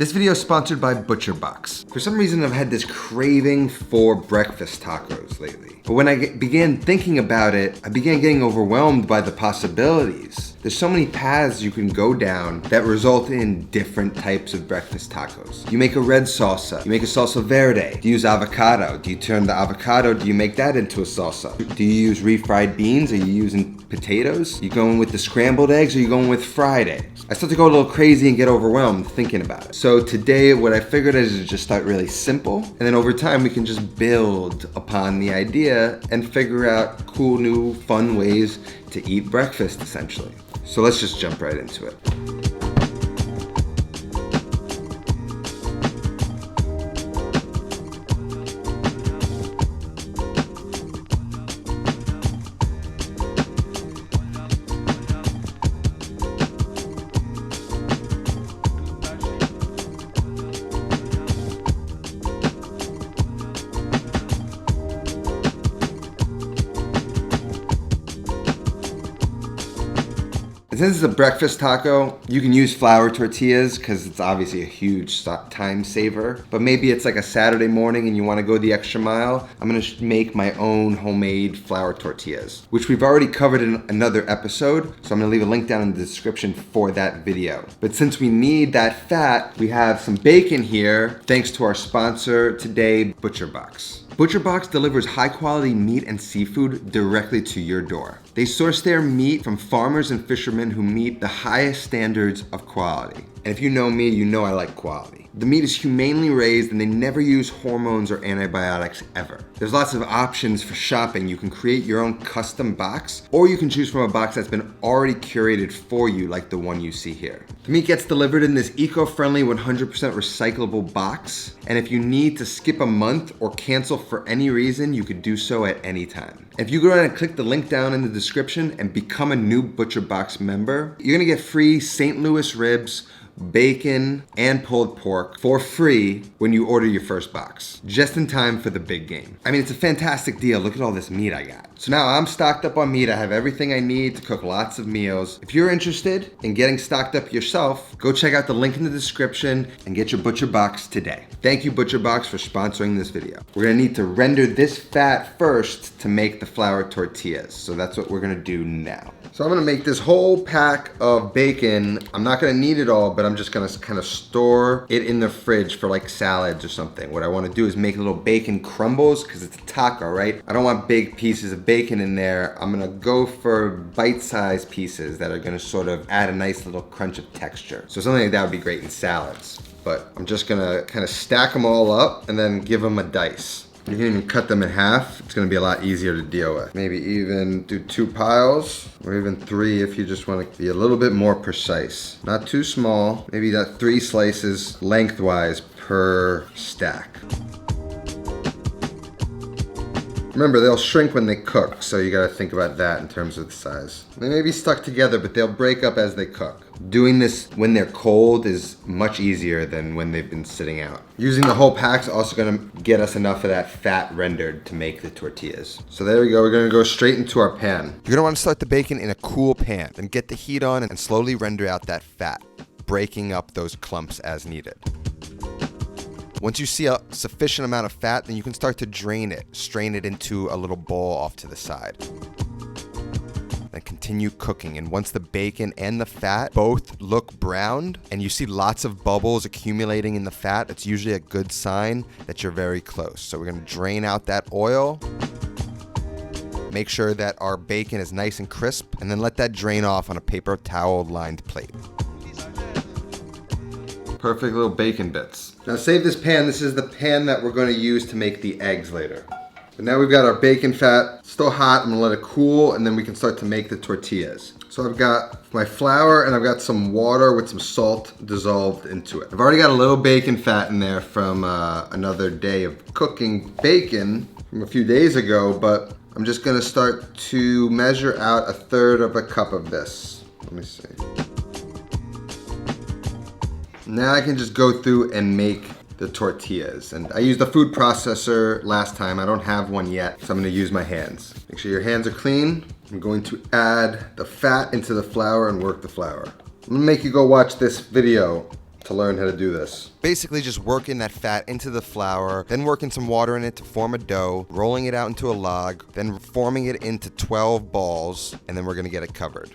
This video is sponsored by ButcherBox. For some reason, I've had this craving for breakfast tacos lately. But when I began thinking about it, I began getting overwhelmed by the possibilities. There's so many paths you can go down that result in different types of breakfast tacos. You make a red salsa, you make a salsa verde. Do you use avocado? Do you turn the avocado, do you make that into a salsa? Do you use refried beans? Are you using potatoes? Are you going with the scrambled eggs or are you going with fried eggs? I start to go a little crazy and get overwhelmed thinking about it. So today what I figured is to just start really simple, and then over time we can just build upon the idea and figure out cool new fun ways to eat breakfast essentially. So let's just jump right into it. Since it's a breakfast taco, you can use flour tortillas because it's obviously a huge time saver. But maybe it's like a Saturday morning and you want to go the extra mile. I'm going to make my own homemade flour tortillas, which we've already covered in another episode. So I'm going to leave a link down in the description for that video. But since we need that fat, we have some bacon here, thanks to our sponsor today, ButcherBox. ButcherBox delivers high-quality meat and seafood directly to your door. They source their meat from farmers and fishermen who meet the highest standards of quality. And if you know me, you know I like quality. The meat is humanely raised and they never use hormones or antibiotics ever. There's lots of options for shopping. You can create your own custom box, or you can choose from a box that's been already curated for you, like the one you see here. The meat gets delivered in this eco-friendly 100% recyclable box. And if you need to skip a month or cancel for any reason, you could do so at any time. If you go ahead and click the link down in the description and become a new ButcherBox member, you're gonna get free St. Louis ribs, bacon, and pulled pork for free when you order your first box, just in time for the big game. I mean, it's a fantastic deal. Look at all this meat I got. So now I'm stocked up on meat. I have everything I need to cook lots of meals. If you're interested in getting stocked up yourself, go check out the link in the description and get your ButcherBox today. Thank you, ButcherBox, for sponsoring this video. We're gonna need to render this fat first to make the flour tortillas. So that's what we're gonna do now. So I'm gonna make this whole pack of bacon. I'm not gonna need it all, but I'm just gonna kind of store it in the fridge for like salads or something. What I wanna do is make little bacon crumbles because it's a taco, right? I don't want big pieces of bacon in there. I'm gonna go for bite-sized pieces that are gonna sort of add a nice little crunch of texture. So something like that would be great in salads. But I'm just gonna kind of stack them all up and then give them a dice. You can even cut them in half. It's gonna be a lot easier to deal with. Maybe even do 2 piles or even 3 if you just wanna be a little bit more precise. Not too small, maybe that 3 slices lengthwise per stack. Remember, they'll shrink when they cook, so you gotta think about that in terms of the size. They may be stuck together, but they'll break up as they cook. Doing this when they're cold is much easier than when they've been sitting out. Using the whole pack's also gonna get us enough of that fat rendered to make the tortillas. So there we go, we're gonna go straight into our pan. You're gonna wanna start the bacon in a cool pan and get the heat on and slowly render out that fat, breaking up those clumps as needed. Once you see a sufficient amount of fat, then you can start to drain it, strain it into a little bowl off to the side. Then continue cooking, and once the bacon and the fat both look browned and you see lots of bubbles accumulating in the fat, it's usually a good sign that you're very close. So we're gonna drain out that oil, make sure that our bacon is nice and crisp, and then let that drain off on a paper towel lined plate. Perfect little bacon bits. Now save this pan. This is the pan that we're going to use to make the eggs later. But now we've got our bacon fat, still hot. I'm gonna let it cool and then we can start to make the tortillas. So I've got my flour and I've got some water with some salt dissolved into it. I've already got a little bacon fat in there from another day of cooking bacon from a few days ago, but I'm just gonna start to measure out 1/3 of a cup of this. Let me see. Now I can just go through and make the tortillas. And I used a food processor last time. I don't have one yet, so I'm gonna use my hands. Make sure your hands are clean. I'm going to add the fat into the flour and work the flour. I'm gonna make you go watch this video to learn how to do this. Basically just working that fat into the flour, then working some water in it to form a dough, rolling it out into a log, then forming it into 12 balls, and then we're gonna get it covered.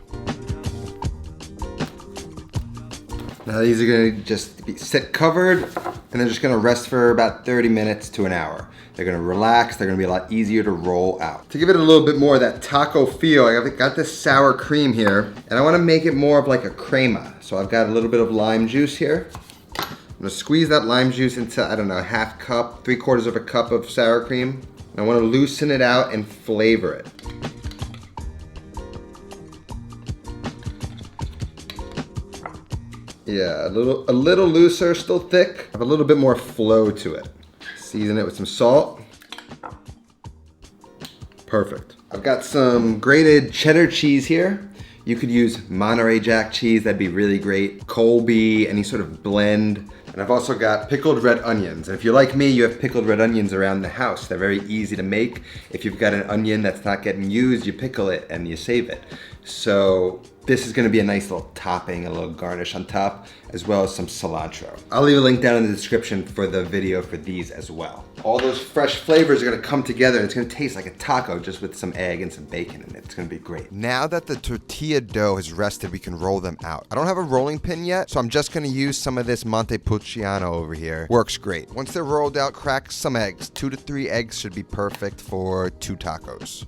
Now these are gonna just sit covered, and they're just gonna rest for about 30 minutes to an hour. They're gonna relax, they're gonna be a lot easier to roll out. To give it a little bit more of that taco feel, I've got this sour cream here, and I wanna make it more of like a crema. So I've got a little bit of lime juice here. I'm gonna squeeze that lime juice into, I don't know, a half cup, 3/4 of a cup of sour cream. And I wanna loosen it out and flavor it. Yeah, a little looser, still thick. Have a little bit more flow to it. Season it with some salt. Perfect. I've got some grated cheddar cheese here. You could use Monterey Jack cheese, that'd be really great. Colby, any sort of blend. And I've also got pickled red onions. And if you're like me, you have pickled red onions around the house. They're very easy to make. If you've got an onion that's not getting used, you pickle it and you save it. So this is gonna be a nice little topping, a little garnish on top, as well as some cilantro. I'll leave a link down in the description for the video for these as well. All those fresh flavors are gonna come together and it's gonna taste like a taco just with some egg and some bacon in it. It's gonna be great. Now that the tortilla dough has rested, we can roll them out. I don't have a rolling pin yet, so I'm just gonna use some of this Montepulciano over here. Works great. Once they're rolled out, crack some eggs. 2 to 3 eggs should be perfect for 2 tacos.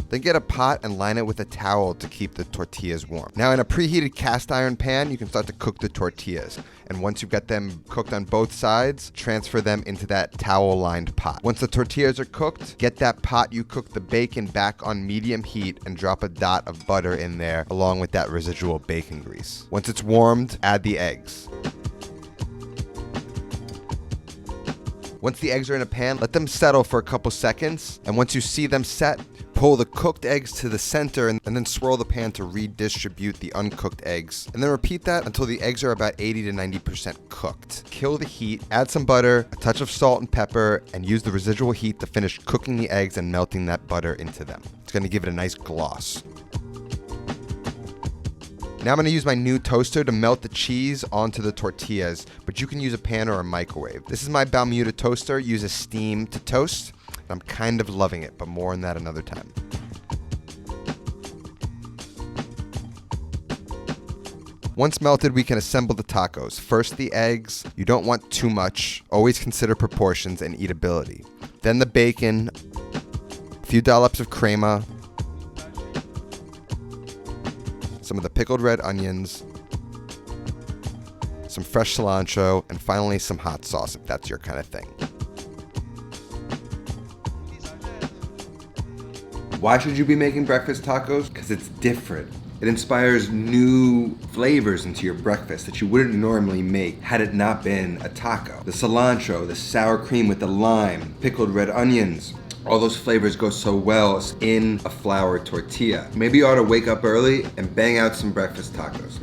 Then get a pot and line it with a towel to keep the tortillas warm. Now in a preheated cast iron pan, you can start to cook the tortillas. And once you've got them cooked on both sides, transfer them into that towel-lined pot. Once the tortillas are cooked, get that pot you cooked the bacon back on medium heat and drop a dot of butter in there along with that residual bacon grease. Once it's warmed, add the eggs. Once the eggs are in a pan, let them settle for a couple seconds. And once you see them set, pull the cooked eggs to the center and then swirl the pan to redistribute the uncooked eggs. And then repeat that until the eggs are about 80 to 90% cooked. Kill the heat, add some butter, a touch of salt and pepper, and use the residual heat to finish cooking the eggs and melting that butter into them. It's gonna give it a nice gloss. Now I'm gonna use my new toaster to melt the cheese onto the tortillas, but you can use a pan or a microwave. This is my Bermuda toaster, uses steam to toast. I'm kind of loving it, but more on that another time. Once melted, we can assemble the tacos. First the eggs. You don't want too much. Always consider proportions and eatability. Then the bacon, a few dollops of crema, some of the pickled red onions, some fresh cilantro, and finally some hot sauce if that's your kind of thing. Why should you be making breakfast tacos? Because it's different. It inspires new flavors into your breakfast that you wouldn't normally make had it not been a taco. The cilantro, the sour cream with the lime, pickled red onions, all those flavors go so well in a flour tortilla. Maybe you ought to wake up early and bang out some breakfast tacos.